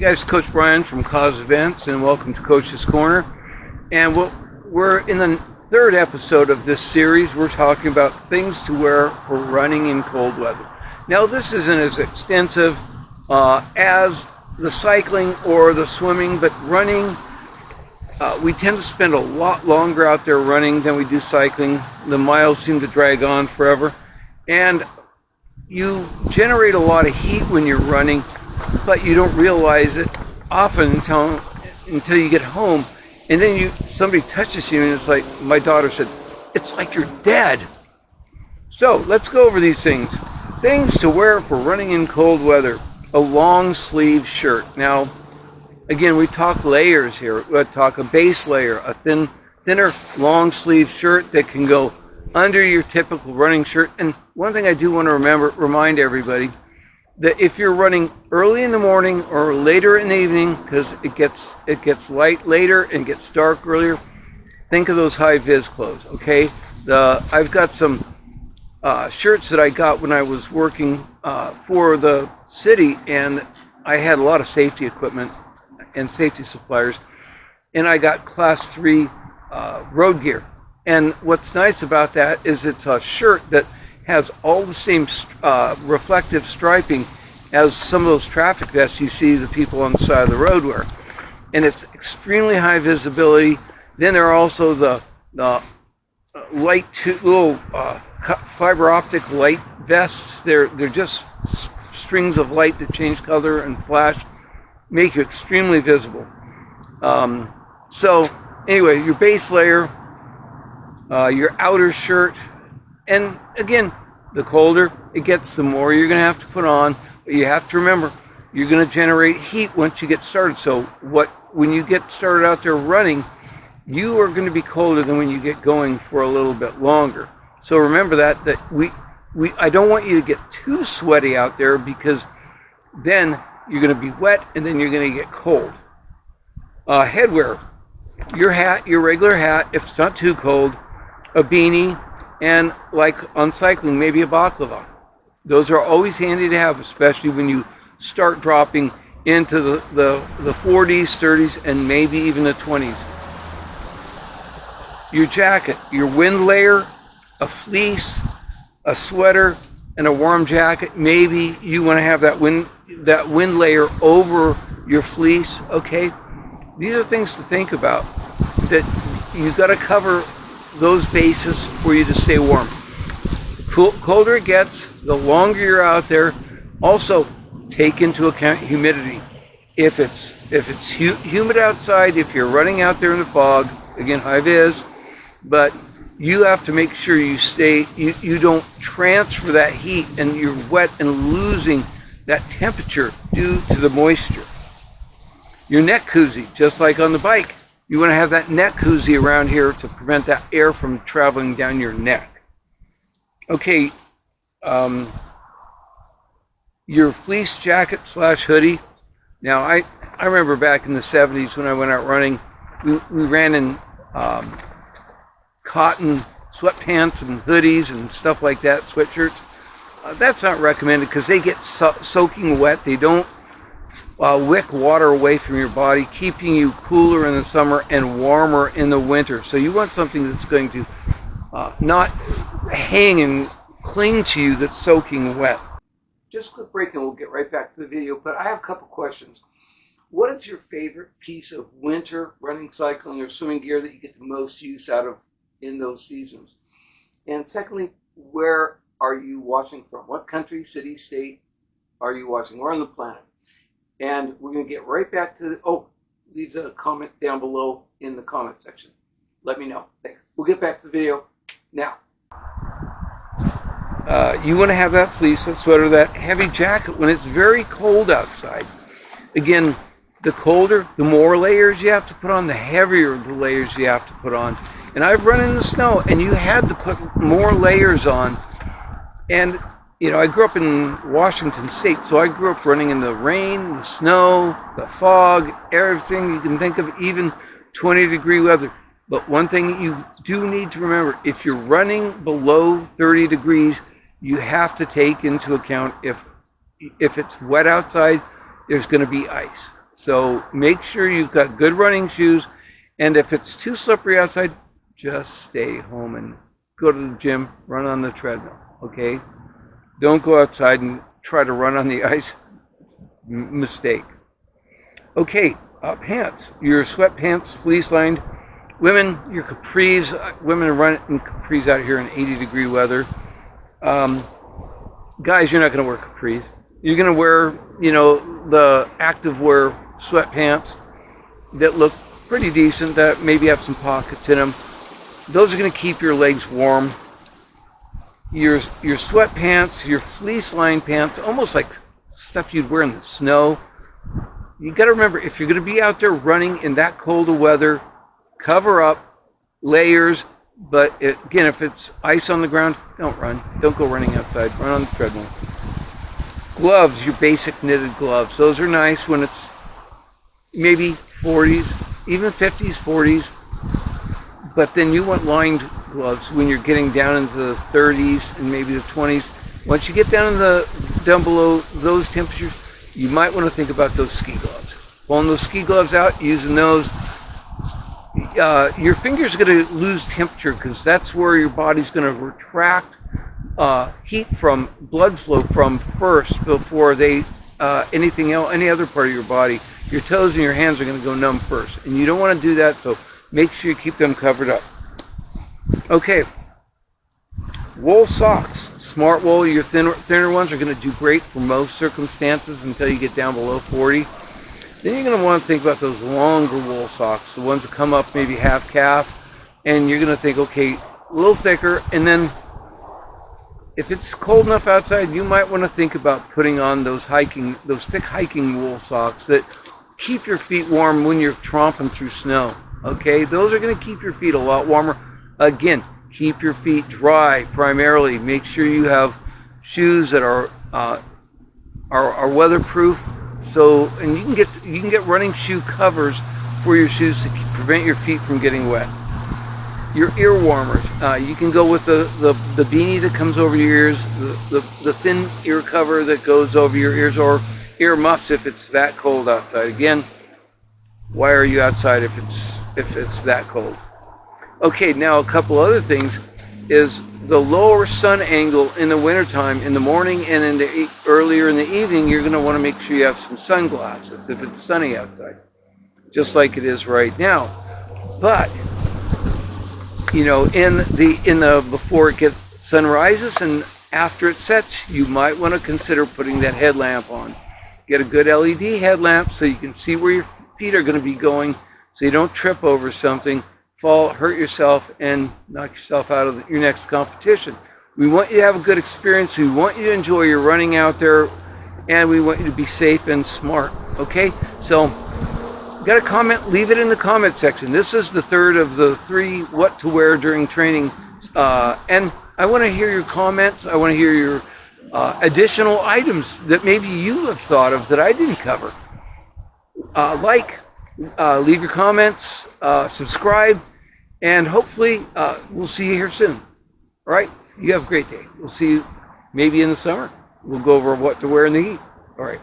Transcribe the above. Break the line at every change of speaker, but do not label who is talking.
Hey guys, Coach Brian from Cause Events, and welcome to Coach's Corner. And we're in the third episode of this series. We're talking about things to wear for running in cold weather. Now, this isn't as extensive as the cycling or the swimming, but running, we tend to spend a lot longer out there running than we do cycling. The miles seem to drag on forever, and you generate a lot of heat when you're running, but you don't realize it often until you get home, and then somebody touches you and it's like, my daughter said, it's like you're dead. So let's go over these things to wear for running in cold weather. A long sleeve shirt. Now again, we talk layers here. We talk a base layer, a thinner long sleeve shirt that can go under your typical running shirt. And one thing I do want to remind everybody, that if you're running early in the morning or later in the evening, because it gets light later and gets dark earlier, think of those high vis clothes. Okay, I've got some shirts that I got when I was working for the city, and I had a lot of safety equipment and safety suppliers, and I got class 3 road gear. And what's nice about that is it's a shirt that has all the same reflective striping as some of those traffic vests you see the people on the side of the road wear. And it's extremely high visibility. Then there are also the light little fiber optic light vests. They're just strings of light that change color and flash, make you extremely visible. So anyway, your base layer, your outer shirt, and again, the colder it gets, the more you're going to have to put on. But you have to remember, you're going to generate heat once you get started. So when you get started out there running, you are going to be colder than when you get going for a little bit longer. So remember that I don't want you to get too sweaty out there, because then you're going to be wet and then you're going to get cold. Headwear, your hat, your regular hat, if it's not too cold, a beanie, and like on cycling, maybe a baklava. Those are always handy to have, especially when you start dropping into the 40s, 30s, and maybe even the 20s. Your jacket, your wind layer, a fleece, a sweater, and a warm jacket. Maybe you want to have that wind layer over your fleece. Okay, these are things to think about, that you've got to cover those bases for you to stay warm. Colder it gets, the longer you're out there. Also, take into account humidity. If it's humid outside, if you're running out there in the fog, again, high vis, but you have to make sure you don't transfer that heat and you're wet and losing that temperature due to the moisture. Your neck koozie, just like on the bike, you want to have that neck koozie around here to prevent that air from traveling down your neck. Okay, your fleece jacket / hoodie. Now, I remember back in the 70s when I went out running, we ran in cotton sweatpants and hoodies and stuff like that, sweatshirts. That's not recommended because they get soaking wet. They don't wick water away from your body, keeping you cooler in the summer and warmer in the winter. So you want something that's going to not hang and cling to you, that's soaking wet. Just a quick break and we'll get right back to the video, but I have a couple questions. What is your favorite piece of winter running, cycling, or swimming gear that you get the most use out of in those seasons? And secondly, where are you watching from? What country, city, state are you watching? Where on the planet? And we're going to get right back to leave a comment down below in the comment section. Let me know. Thanks. We'll get back to the video now. You want to have that fleece, that sweater, that heavy jacket when it's very cold outside. Again, the colder, the more layers you have to put on, the heavier the layers you have to put on. And I've run in the snow, and you had to put more layers on. And I grew up in Washington State, so I grew up running in the rain, the snow, the fog, everything you can think of, even 20-degree weather. But one thing you do need to remember, if you're running below 30 degrees, you have to take into account if it's wet outside, there's going to be ice. So make sure you've got good running shoes. And if it's too slippery outside, just stay home and go to the gym, run on the treadmill, okay? Don't go outside and try to run on the ice. Mistake. Okay, pants. Your sweatpants, fleece-lined. Women, your capris. Women run in capris out here in 80-degree weather. Guys, you're not going to wear capris. You're going to wear, the activewear sweatpants that look pretty decent, that maybe have some pockets in them. Those are going to keep your legs warm. Your sweatpants, your fleece-lined pants, almost like stuff you'd wear in the snow. You got to remember, if you're going to be out there running in that cold of weather, cover up, layers. But again, if it's ice on the ground, don't run. Don't go running outside. Run on the treadmill. Gloves, your basic knitted gloves. Those are nice when it's maybe 40s, even 50s, 40s. But then you want lined gloves when you're getting down into the 30s and maybe the 20s. Once you get down below those temperatures, you might want to think about those ski gloves. Pulling those ski gloves out, using those. Your fingers are going to lose temperature because that's where your body's going to retract heat from blood flow from first before they anything else, any other part of your body. Your toes and your hands are going to go numb first, and you don't want to do that. So make sure you keep them covered up. Okay, wool socks. Smart wool, your thinner ones are going to do great for most circumstances until you get down below 40. Then you're going to want to think about those longer wool socks, the ones that come up maybe half calf, and you're going to think, okay, a little thicker. And then if it's cold enough outside, you might want to think about putting on those thick hiking wool socks that keep your feet warm when you're tromping through snow. Okay, those are going to keep your feet a lot warmer. Again, keep your feet dry primarily. Make sure you have shoes that are weatherproof. So, and you can get running shoe covers for your shoes to prevent your feet from getting wet. Your ear warmers. You can go with the beanie that comes over your ears, the thin ear cover that goes over your ears, or ear muffs if it's that cold outside. Again, why are you outside if it's that cold? Okay, now a couple other things is the lower sun angle in the wintertime, in the morning and earlier in the evening. You're going to want to make sure you have some sunglasses if it's sunny outside, just like it is right now. But in the before it gets sun rises and after it sets, you might want to consider putting that headlamp on. Get a good LED headlamp so you can see where your feet are going to be going, so you don't trip over something, fall, hurt yourself, and knock yourself out of your next competition. We want you to have a good experience. We want you to enjoy your running out there, and we want you to be safe and smart. Okay? So, got a comment? Leave it in the comment section. This is the third of the 3 what to wear during training. And I want to hear your comments. I want to hear your additional items that maybe you have thought of that I didn't cover. Leave your comments, subscribe, and hopefully we'll see you here soon. All right? You have a great day. We'll see you maybe in the summer. We'll go over what to wear in the heat. All right.